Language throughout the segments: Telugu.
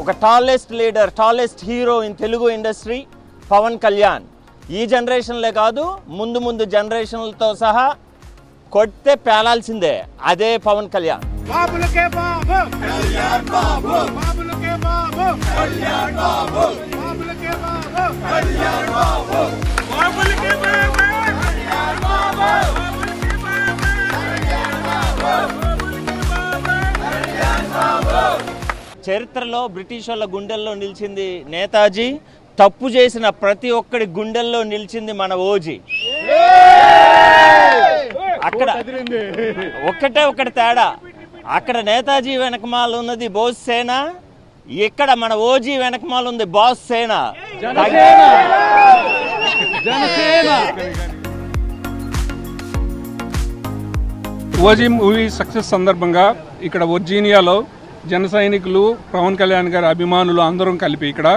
ఒక tallest leader, tallest hero in Telugu industry Pawan Kalyan. ఈ జనరేషన్లే కాదు, ముందు ముందు జనరేషన్లతో సహా కొడితే పేలాల్సిందే అదే పవన్ కళ్యాణ్. చరిత్రలో బ్రిటిష్ వాళ్ళ గుండెల్లో నిలిచింది నేతాజీ, తప్పు చేసిన ప్రతి ఒక్కడి గుండెల్లో నిలిచింది మన ఓజీ. అక్కడ ఒకటి తేడా, అక్కడ నేతాజీ వెనకమాల ఉన్నది బోస్ సేన, ఇక్కడ మన ఓజీ వెనకమాల ఉంది బాస్ సేన. ఓజీ మూవీ సక్సెస్ సందర్భంగా ఇక్కడ వర్జీనియాలో జన సైనికులు, పవన్ కళ్యాణ్ గారి అభిమానులు అందరం కలిపి ఇక్కడ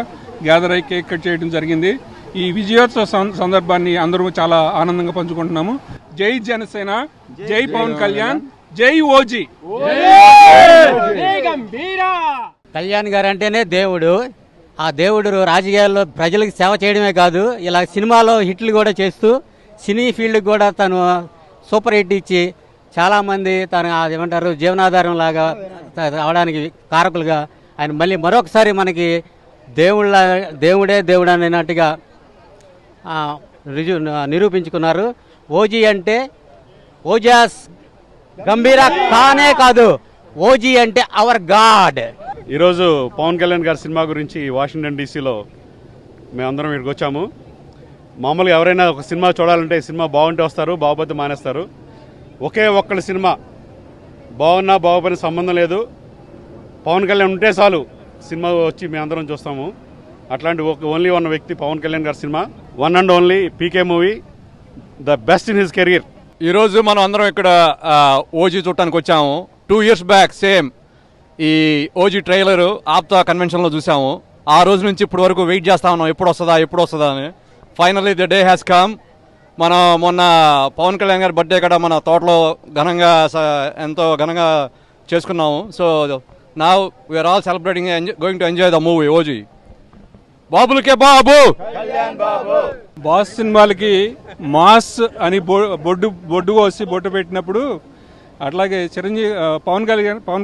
గ్యాదర్ అయి కేక్ కట్ చేయడం జరిగింది. ఈ విజయోత్సవ సందర్భాన్ని అందరూ చాలా ఆనందంగా పంచుకుంటున్నాము. జై జనసేన, జై పవన్ కళ్యాణ్, జై ఓజీ. కళ్యాణ్ గారు అంటేనే దేవుడు. ఆ దేవుడు రాజకీయాల్లో ప్రజలకు సేవ చేయడమే కాదు, ఇలా సినిమాలో హిట్లు కూడా చేస్తూ సినీ ఫీల్డ్కి కూడా తను సూపర్ హిట్ ఇచ్చి చాలామంది తను ఏమంటారు జీవనాధారం లాగా అవడానికి కారకులుగా ఆయన మళ్ళీ మరొకసారి మనకి దేవుడే దేవుడు అన్నట్టుగా నిరూపించుకున్నారు. ఓజీ అంటే ఓజాస్ గంభీర కానే కాదు, ఓజీ అంటే అవర్ గాడ్. ఈరోజు పవన్ కళ్యాణ్ గారి సినిమా గురించి వాషింగ్టన్ డీసీలో మేమందరం ఇక్కడికి వచ్చాము. మామూలుగా ఎవరైనా ఒక సినిమా చూడాలంటే సినిమా బాగుంటే వస్తారు, బాగోపోతే మానేస్తారు. ఒకే ఒక్కడి సినిమా బాగున్నా బాగోపోయిన సంబంధం లేదు, పవన్ కళ్యాణ్ ఉంటే చాలు సినిమా వచ్చి మేమందరం చూస్తాము. అట్లాంటి ఓన్లీ వన్ వ్యక్తి పవన్ కళ్యాణ్ గారి cinema, one and only PK movie, the best in his career. ఈరోజు మనం అందరం ఇక్కడ ఓజీ చూడటానికి వచ్చాము. 2 years బ్యాక్ సేమ్ ఈ ఓజీ ట్రైలర్ ఆప్తా కన్వెన్షన్లో చూసాము. ఆ రోజు నుంచి ఇప్పటి వరకు వెయిట్ చేస్తా ఉన్నాం, ఎప్పుడు వస్తుందా అని. Finally the day has come. మనం మొన్న పవన్ కళ్యాణ్ గారి బర్త్డే కూడా మన తోటలో ఎంతో ఘనంగా చేసుకున్నాము. So now we're all celebrating, going to enjoy the movie OG. బాబులకే బాబు. బాస్ సినిమాలకి మాస్ అని బొడ్డు కోసి బొట్టు పెట్టినప్పుడు, అట్లాగే పవన్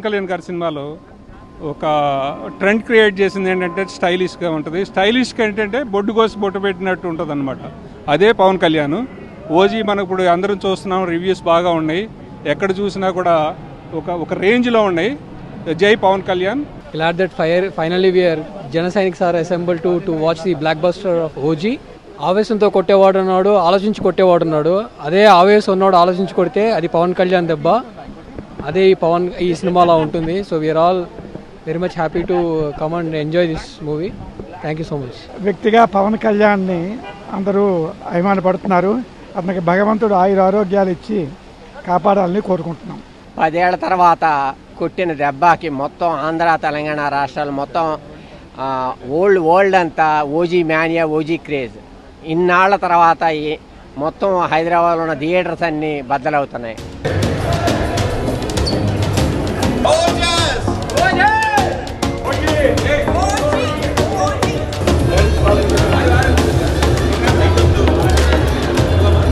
కళ్యాణ్ గారి సినిమాలో ఒక ట్రెండ్ క్రియేట్ చేసింది ఏంటంటే స్టైలిష్గా ఉంటుంది. స్టైలిష్గా ఏంటంటే బొడ్డు కోసి బొట్టు పెట్టినట్టు ఉంటుంది అనమాట. అదే పవన్ కళ్యాణ్. ఓజీ మనకు ఇప్పుడు అందరం చూస్తున్నాం, రివ్యూస్ బాగా ఉన్నాయి, ఎక్కడ చూసినా కూడా ఒక రేంజ్లో ఉన్నాయి. జై Pawan Kalyan. Glad that finally we are Jana Sainiks are assembled to watch the blockbuster of OG. ఆవేశంతో కొట్టేవాడు ఉన్నాడు, ఆలోచించి కొట్టేవాడు ఉన్నాడు. అదే ఆవేశం ఉన్నాడు ఆలోచించి కొడితే అది పవన్ కళ్యాణ్ దెబ్బ. అదే ఈ సినిమాలో ఉంటుంది. So we are all very much happy to come and enjoy this movie. Thank you so much. వ్యక్తిగా పవన్ కళ్యాణ్ని అందరూ అభిమానపడుతున్నారు. అతనికి భగవంతుడు ఆరోగ్యాలు ఇచ్చి కాపాడాలని కోరుకుంటున్నాం. 10 ఏళ్ల తర్వాత కొట్టిన దెబ్బకి మొత్తం ఆంధ్ర, తెలంగాణ రాష్ట్రాలు మొత్తం వరల్డ్ అంతా ఓజీ మ్యానియా, ఓజీ క్రేజ్. ఇన్నాళ్ల తర్వాత మొత్తం హైదరాబాద్లో ఉన్న థియేటర్స్ అన్నీ బద్దలవుతున్నాయి.